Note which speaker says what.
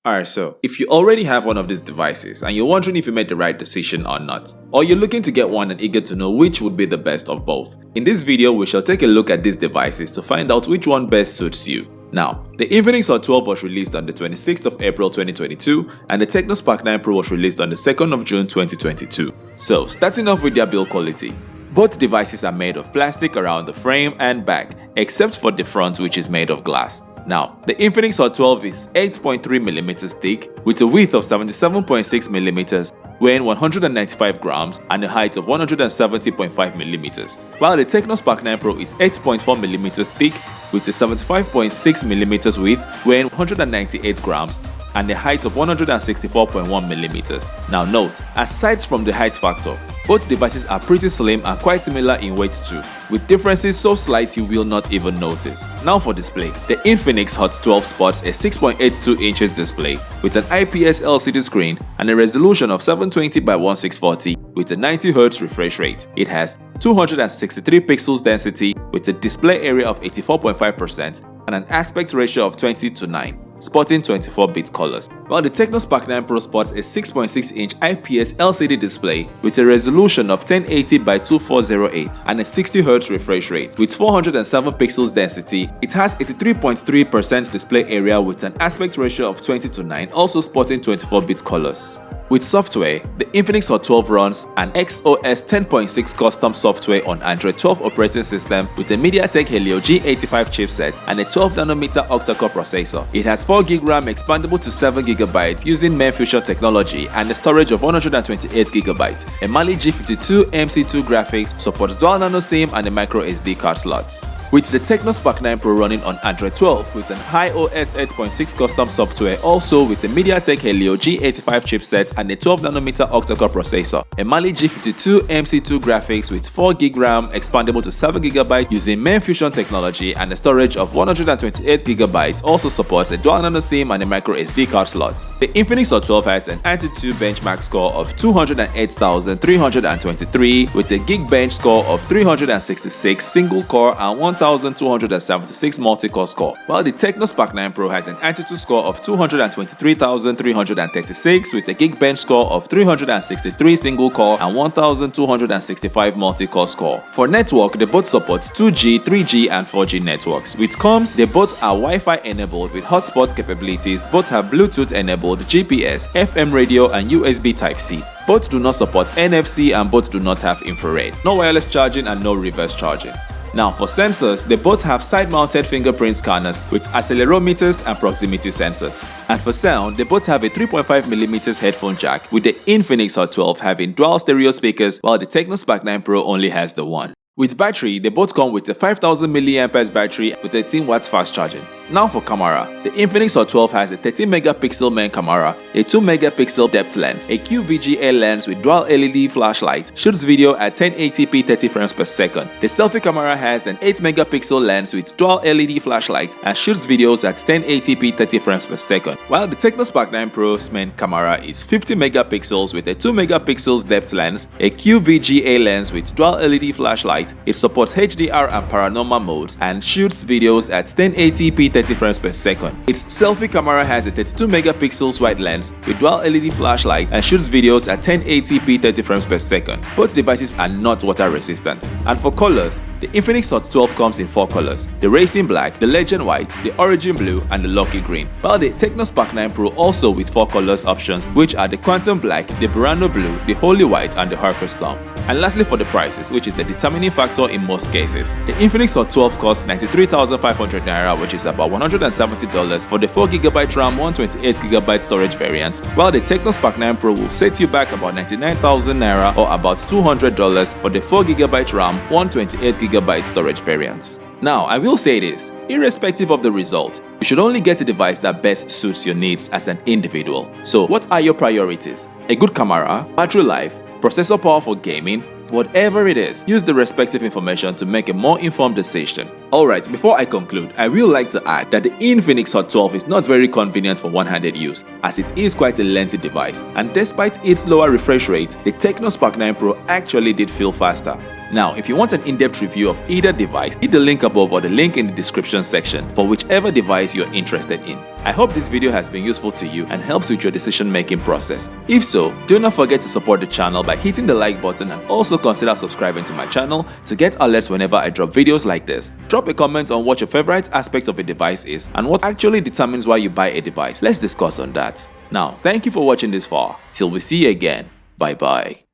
Speaker 1: Alright, so if you already have one of these devices and you're wondering if you made the right decision or not, or you're looking to get one and eager to know which would be the best of both, in this video we shall take a look at these devices to find out which one best suits you. Now, the Infinix Hot 12 was released on the 26th of April 2022 and the Tecno Spark 9 Pro was released on the 2nd of June 2022. So, starting off with their build quality. Both devices are made of plastic around the frame and back, except for the front which is made of glass. Now, the Infinix Hot 12 is 8.3mm thick with a width of 77.6mm, weighing 195 grams and a height of 170.5mm, while the Tecno Spark 9 Pro is 8.4mm thick with a 75.6mm width, weighing 198 grams and a height of 164.1mm. Now note, aside from the height factor, both devices are pretty slim and quite similar in weight too, with differences so slight you will not even notice. Now for display, the Infinix Hot 12 sports a 6.82 inches display with an IPS LCD screen and a resolution of 720 by 1640 with a 90Hz refresh rate. It has 263 pixels density with a display area of 84.5% and an aspect ratio of 20:9. Sporting 24-bit colors, while the Tecno Spark 9 Pro sports a 6.6-inch IPS LCD display with a resolution of 1080 by 2408 and a 60Hz refresh rate. With 407 pixels density, it has 83.3% display area with an aspect ratio of 20:9, also sporting 24-bit colors. With software, the Infinix Hot 12 runs an XOS 10.6 custom software on Android 12 operating system with a MediaTek Helio G85 chipset and a 12nm octa-core processor. It has 4GB RAM expandable to 7GB using MEMS Fusion technology and a storage of 128GB. A Mali G52 MC2 graphics, supports dual nano SIM and a micro SD card slot. With the Tecno Spark 9 Pro running on Android 12 with an iOS 8.6 custom software, also with a MediaTek Helio G85 chipset and a 12nm octa-core processor. A Mali G52 MC2 graphics with 4GB RAM expandable to 7GB using MEMS Fusion technology and a storage of 128GB, also supports a dual nano SIM and a micro SD card slot. The Infinix Hot 12 has an Antutu benchmark score of 208,323 with a Geekbench score of 366 single core and 1,276 multi-core score, while the Tecno Spark 9 Pro has an Antutu score of 223,336 with a Geekbench score of 363 single core and 1,265 multi-core score. For network, they both support 2G, 3G and 4G networks. With comms, they both are Wi-Fi enabled with hotspot capabilities, both have Bluetooth enabled, GPS, FM radio and USB Type-C. Both do not support NFC and both do not have infrared. No wireless charging and no reverse charging. Now for sensors, they both have side-mounted fingerprint scanners with accelerometers and proximity sensors. And for sound, they both have a 3.5mm headphone jack, with the Infinix Hot 12 having dual stereo speakers while the Tecno Spark 9 Pro only has the one. With battery, they both come with a 5000 mAh battery with 18W fast charging. Now for camera, the Infinix Hot 12 has a 13MP main camera, a 2MP depth lens, a QVGA lens with dual LED flashlight, shoots video at 1080p 30 frames per second. The selfie camera has an 8MP lens with dual LED flashlight and shoots videos at 1080p 30 frames per second. While the Tecno Spark 9 Pro's main camera is 50MP with a 2MP depth lens, a QVGA lens with dual LED flashlight. It supports HDR and panorama modes and shoots videos at 1080p 30 frames per second. Its selfie camera has a 32MP wide lens with dual LED flashlight and shoots videos at 1080p 30 frames per second. Both devices are not water resistant. And for colors, the Infinix Hot 12 comes in 4 colors: the Racing Black, the Legend White, the Origin Blue and the Lucky Green, while the Tecno Spark 9 Pro also with 4 colors options, which are the Quantum Black, the Burano Blue, the Holy White and the Harker Storm. And lastly for the prices, which is the determining factor in most cases, the Infinix Hot 12 costs 93,500 Naira, which is about $170 for the 4GB RAM 128GB storage variant, while the Tecno Spark 9 Pro will set you back about 99,000 Naira or about $200 for the 4GB RAM 128GB storage variant. Now, I will say this, irrespective of the result, you should only get a device that best suits your needs as an individual. So, what are your priorities? A good camera, battery life, processor power for gaming? Whatever it is, use the respective information to make a more informed decision. Alright, before I conclude, I will like to add that the Infinix Hot 12 is not very convenient for one-handed use, as it is quite a lengthy device, and despite its lower refresh rate, the Tecno Spark 9 Pro actually did feel faster. Now, if you want an in-depth review of either device, hit the link above or the link in the description section for whichever device you're interested in. I hope this video has been useful to you and helps with your decision-making process. If so, do not forget to support the channel by hitting the like button and also consider subscribing to my channel to get alerts whenever I drop videos like this. Drop a comment on what your favorite aspect of a device is and what actually determines why you buy a device. Let's discuss on that. Now, thank you for watching this far. Till we see you again. Bye bye.